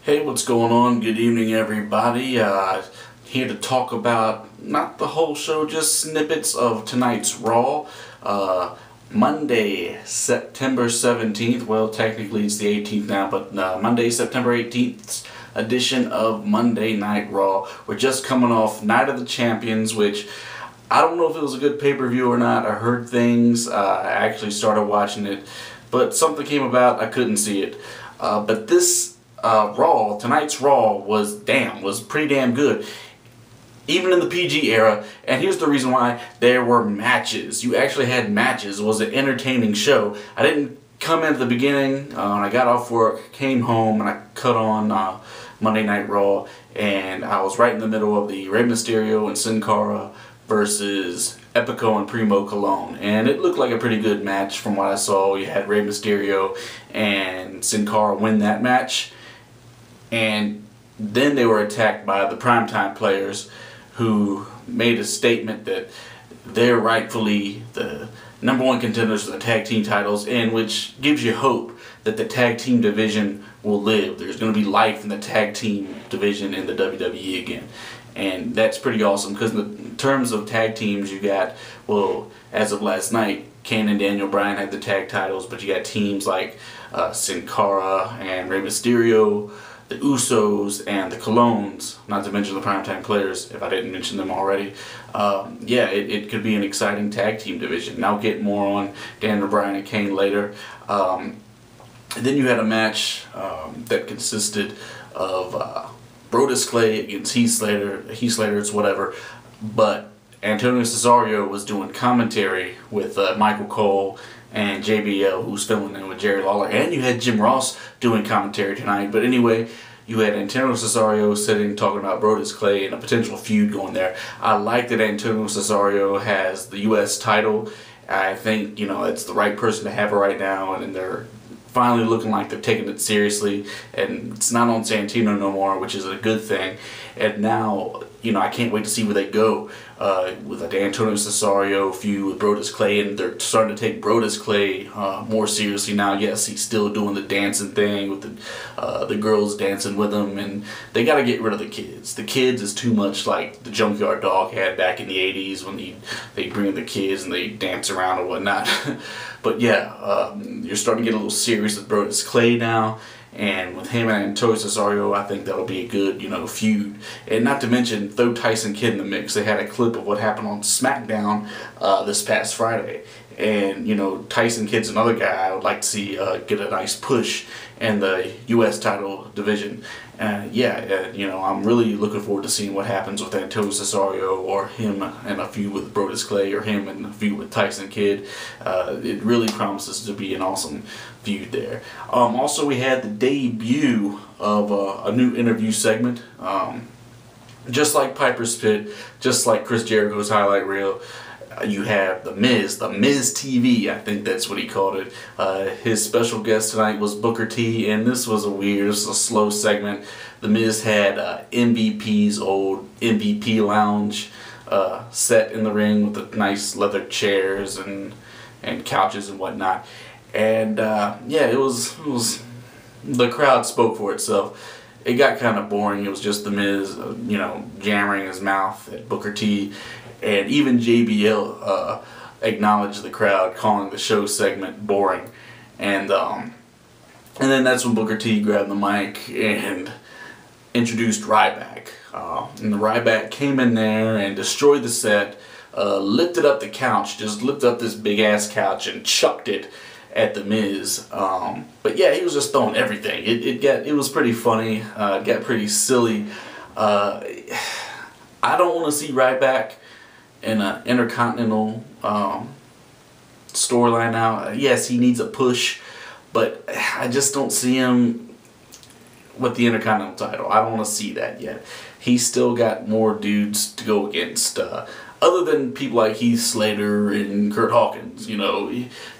Hey, what's going on? Good evening, everybody. Here to talk about not the whole show, just snippets of tonight's Raw. Monday, September 17th. Well, technically it's the 18th now, but Monday, September 18th edition of Monday Night Raw. We're just coming off Night of the Champions, which I don't know if it was a good pay-per-view or not. I heard things. I actually started watching it, but something came about. I couldn't see it. But this Raw, tonight's Raw was pretty damn good. Even in the PG era, and here's the reason why: there were matches. You actually had matches. It was an entertaining show. I didn't come in at the beginning. When I got off work, came home, and I cut on Monday Night Raw, and I was right in the middle of the Rey Mysterio and Sin Cara versus Epico and Primo Colón, and it looked like a pretty good match from what I saw. You had Rey Mysterio and Sin Cara win that match, and then they were attacked by the primetime players, who made a statement that they're rightfully the #1 contenders for the tag team titles, and which gives you hope that the tag team division will live. There's going to be life in the tag team division in the WWE again. And that's pretty awesome, because in terms of tag teams, you got, well, as of last night, Kane and Daniel Bryan had the tag titles, but you got teams like Sin Cara and Rey Mysterio, the Usos, and the Colóns, not to mention the primetime players, if I didn't mention them already. Yeah, it could be an exciting tag team division. And I'll get more on Daniel Bryan and Kane later. Then you had a match that consisted of Brodus Clay against Heath Slater. It's whatever. But Antonio Cesaro was doing commentary with Michael Cole and JBL, who's filling in with Jerry Lawler, and you had Jim Ross doing commentary tonight. But anyway, you had Antonio Cesaro sitting talking about Brodus Clay and a potential feud going there. I like that Antonio Cesaro has the U.S. title. I think, you know, it's the right person to have it right now, and they're finally looking like they're taking it seriously, and it's not on Santino no more, which is a good thing. And now, you know, I can't wait to see where they go with the Antonio Cesaro feud with Brodus Clay, and they're starting to take Brodus Clay more seriously now. Yes, he's still doing the dancing thing with the girls dancing with him, and they got to get rid of the kids. The kids is too much like the Junkyard Dog had back in the 80s when they bring in the kids and they dance around and whatnot. But yeah, you're starting to get a little serious with Brodus Clay now. And with him and Antonio Cesaro, I think that'll be a good, you know, feud. And not to mention, throw Tyson Kidd in the mix. They had a clip of what happened on SmackDown this past Friday. And, you know, Tyson Kidd's another guy I would like to see get a nice push in the U.S. title division. You know, I'm really looking forward to seeing what happens with Antonio Cesaro, or him and a feud with Brodus Clay, or him and a feud with Tyson Kidd. It really promises to be an awesome feud there. Also, we had the debut of a new interview segment. Just like Piper's Pit, just like Chris Jericho's highlight reel, you have The Miz TV, I think that's what he called it. His special guest tonight was Booker T, and this was a slow segment. The Miz had MVP's old MVP lounge set in the ring with the nice leather chairs and couches and whatnot. And yeah, it was the crowd spoke for itself. It got kind of boring. It was just The Miz, you know, jamming his mouth at Booker T. And even JBL acknowledged the crowd, calling the show segment boring. And then that's when Booker T grabbed the mic and introduced Ryback. And the Ryback came in there and destroyed the set, lifted up the couch, just lifted up this big ass couch and chucked it at The Miz. But yeah, he was just throwing everything. It was pretty funny. It got pretty silly. I don't want to see Ryback in an Intercontinental storyline now. Yes, he needs a push, but I just don't see him with the Intercontinental title. I don't want to see that yet. He's still got more dudes to go against, other than people like Heath Slater and Kurt Hawkins. You know,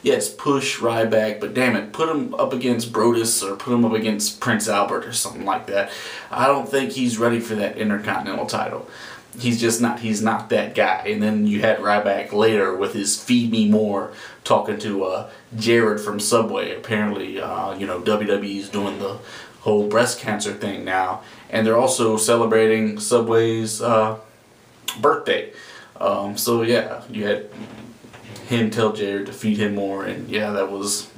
yes, push Ryback, but damn it, put him up against Brodus, or put him up against Prince Albert or something like that. I don't think he's ready for that Intercontinental title. He's not that guy. And then you had Ryback later with his Feed Me More, talking to Jared from Subway. Apparently, you know, WWE's doing the whole breast cancer thing now, and they're also celebrating Subway's birthday. So yeah, you had him tell Jared to feed him more, and yeah, that was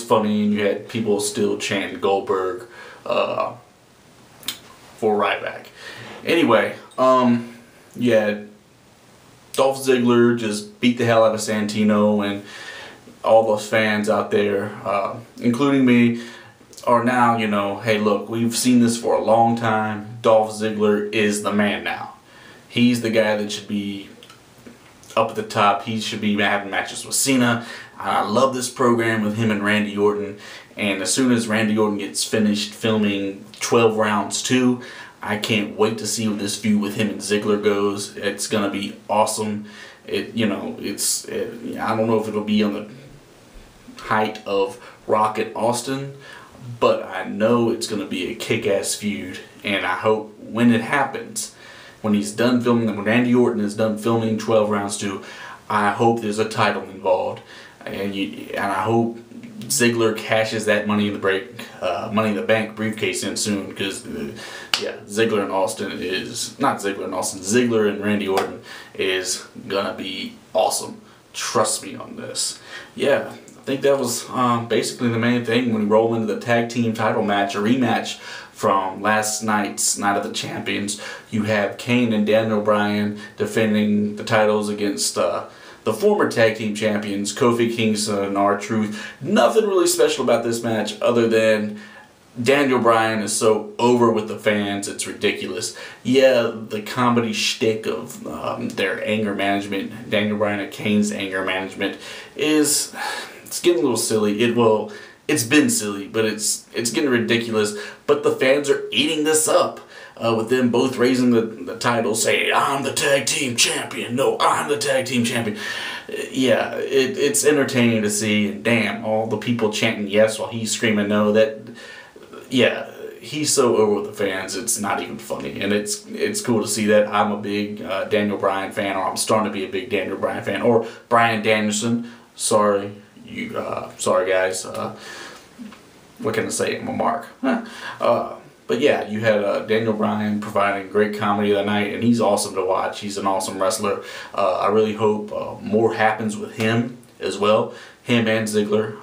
funny. And you had people still chanting Goldberg for Ryback. Anyway, yeah, Dolph Ziggler just beat the hell out of Santino, and all those fans out there, including me, are now, you know, hey look, we've seen this for a long time. Dolph Ziggler is the man now. He's the guy that should be up at the top. He should be having matches with Cena. I love this program with him and Randy Orton. And as soon as Randy Orton gets finished filming 12 Rounds 2, I can't wait to see where this feud with him and Ziggler goes. It's gonna be awesome. I don't know if it'll be on the height of Rock and Austin, but I know it's gonna be a kick-ass feud. And I hope when it happens, when he's done filming, when Randy Orton is done filming 12 Rounds 2, I hope there's a title involved, and I hope Ziggler cashes that Money in the Bank briefcase in soon, because yeah, Ziggler and Randy Orton is gonna be awesome. Trust me on this. Yeah, I think that was basically the main thing when we roll into the tag team title match, a rematch from last night's Night of the Champions. You have Kane and Daniel Bryan defending the titles against the former tag team champions, Kofi Kingston and R-Truth. Nothing really special about this match other than Daniel Bryan is so over with the fans, it's ridiculous. Yeah, the comedy shtick of their anger management, Daniel Bryan and Kane's anger management, it's getting a little silly. It's been silly, but it's getting ridiculous. But the fans are eating this up with them both raising the title, saying, "I'm the tag team champion." No, I'm the tag team champion. Yeah, it's entertaining to see. And damn, all the people chanting yes while he's screaming no. Yeah, he's so over with the fans. It's not even funny, and it's cool to see that. I'm a big Daniel Bryan fan, or I'm starting to be a big Daniel Bryan fan, or Bryan Danielson. Sorry guys. What can I say? I'm a mark. But yeah, you had Daniel Bryan providing great comedy that night, and he's awesome to watch. He's an awesome wrestler. I really hope more happens with him as well. Him and Ziggler.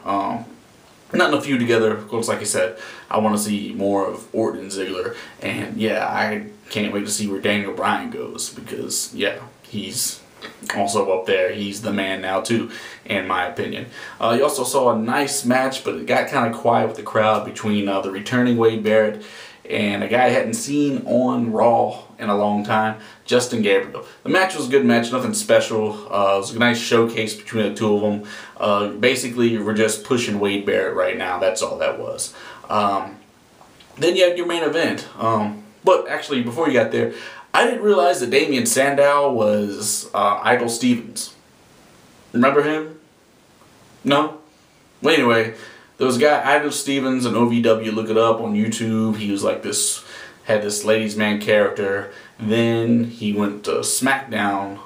Not in a feud together, of course. Like I said, I want to see more of Orton and Ziggler, and yeah, I can't wait to see where Daniel Bryan goes, because yeah, he's also up there. He's the man now too, in my opinion. You also saw a nice match, but it got kind of quiet with the crowd between the returning Wade Barrett and a guy I hadn't seen on Raw in a long time, Justin Gabriel. The match was a good match, nothing special. It was a nice showcase between the two of them. Basically, we're just pushing Wade Barrett right now. That's all that was. Then you had your main event. But actually, before you got there, I didn't realize that Damien Sandow was Idol Stevens. Remember him? No? Well, anyway, there was a guy, Idol Stevens, an OVW, look it up on YouTube. He was like this, had this ladies' man character. Then he went to SmackDown,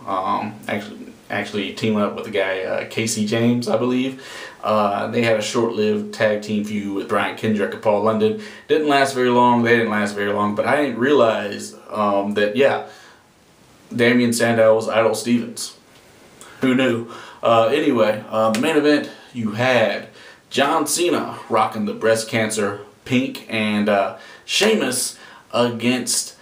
actually teaming up with the guy, Casey James, I believe. They had a short-lived tag team feud with Brian Kendrick and Paul London. Didn't last very long. They didn't last very long. But I didn't realize that, yeah, Damien Sandow was Idol Stevens. Who knew? Anyway, the main event, you had John Cena rocking the breast cancer pink, and Sheamus against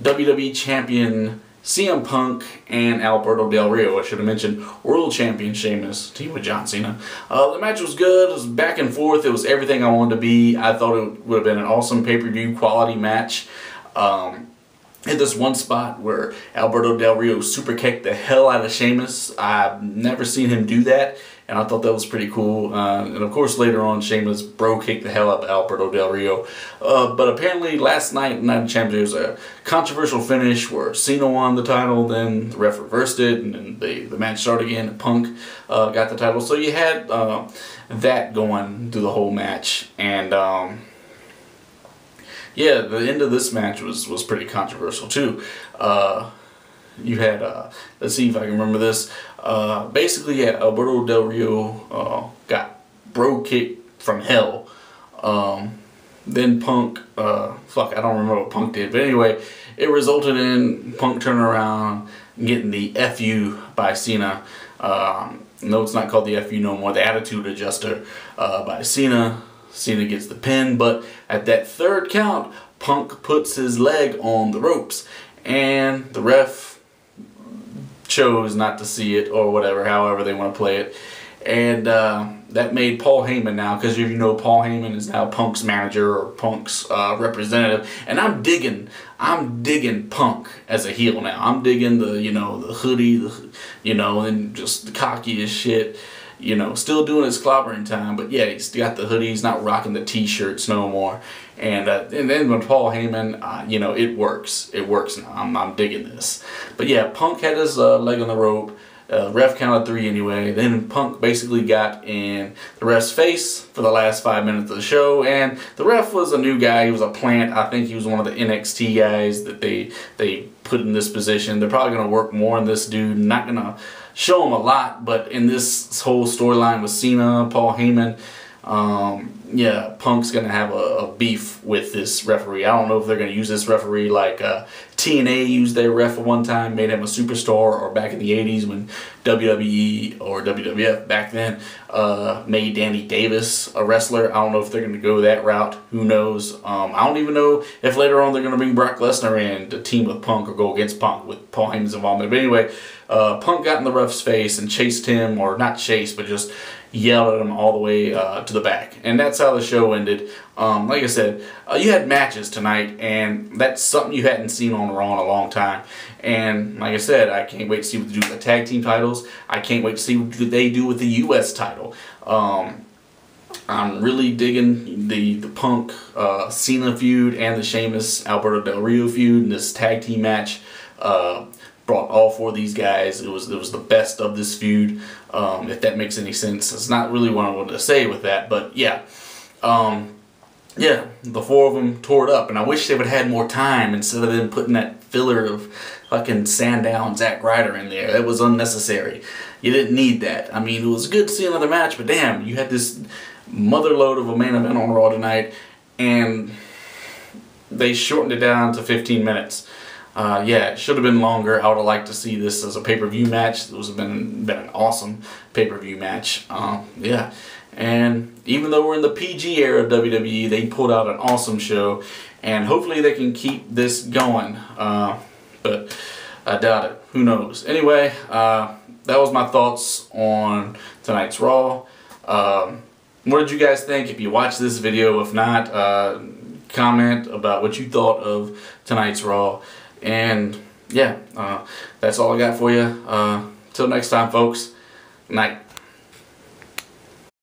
WWE Champion CM Punk and Alberto Del Rio. I should have mentioned World Champion Sheamus team with John Cena. The match was good. It was back and forth. It was everything I wanted to be. I thought it would have been an awesome pay-per-view quality match. Hit this one spot where Alberto Del Rio super kicked the hell out of Sheamus. I've never seen him do that, and I thought that was pretty cool. And of course later on, Sheamus kicked the hell out of Alberto Del Rio. But apparently last night, Night of Champions, there was a controversial finish where Cena won the title, then the ref reversed it, and then the match started again, and Punk got the title. So you had that going through the whole match, and yeah, the end of this match was pretty controversial too. You had, let's see if I can remember this. Basically, yeah, Alberto Del Rio got bro kicked from hell then Punk, fuck, I don't remember what Punk did, but anyway, it resulted in Punk turning around and getting the FU by Cena. No, it's not called the FU no more, the Attitude Adjuster by Cena. Cena gets the pin, but at that third count, Punk puts his leg on the ropes, and the ref chose not to see it, or whatever, however they want to play it. And that made Paul Heyman now, because if you know, Paul Heyman is now Punk's manager or Punk's representative, and I'm digging Punk as a heel now. I'm digging the, you know, the hoodie, and just the cocky as shit. You know, still doing his clobbering time, but yeah, he's got the hoodie. He's not rocking the t-shirts no more. And then with Paul Heyman, you know, it works. It works now. I'm digging this. But yeah, Punk had his leg on the rope. Ref counted 3 anyway. Then Punk basically got in the ref's face for the last 5 minutes of the show, and the ref was a new guy. He was a plant. I think he was one of the NXT guys that they put in this position. They're probably going to work more on this dude. Not going to show him a lot, but in this whole storyline with Cena, Paul Heyman, yeah, Punk's going to have a beef with this referee. I don't know if they're going to use this referee like TNA used their ref at one time, made him a superstar, or back in the 80s when WWE or WWF back then made Danny Davis a wrestler. I don't know if they're going to go that route. Who knows? I don't even know if later on they're going to bring Brock Lesnar in to team with Punk or go against Punk with Paul Heyman's involvement. But anyway, Punk got in the ref's face and chased him, or not chased, but just yelled at him all the way to the back. And that's how the show ended. Like I said, you had matches tonight, and that's something you hadn't seen on Raw in a long time. And like I said, I can't wait to see what they do with the tag team titles. I can't wait to see what they do with the U.S. title. I'm really digging the Punk Cena feud and the Sheamus Alberto Del Rio feud, and this tag team match brought all 4 of these guys. It was the best of this feud, if that makes any sense. It's not really what I wanted to say with that, but yeah. Yeah, the 4 of them tore it up, and I wish they would have had more time instead of them putting that filler of fucking Sandow and Zack Ryder in there. That was unnecessary. You didn't need that. I mean, it was good to see another match, but damn, you had this motherload of a main event on Raw tonight, and they shortened it down to 15 minutes. Yeah, it should have been longer. I would have liked to see this as a pay-per-view match. It would have been an awesome pay-per-view match. Yeah. And even though we're in the PG era of WWE, they pulled out an awesome show, and hopefully they can keep this going. But I doubt it. Who knows? Anyway, that was my thoughts on tonight's Raw. What did you guys think? If you watched this video, if not, comment about what you thought of tonight's Raw. And yeah, that's all I got for you. Till next time, folks. Night.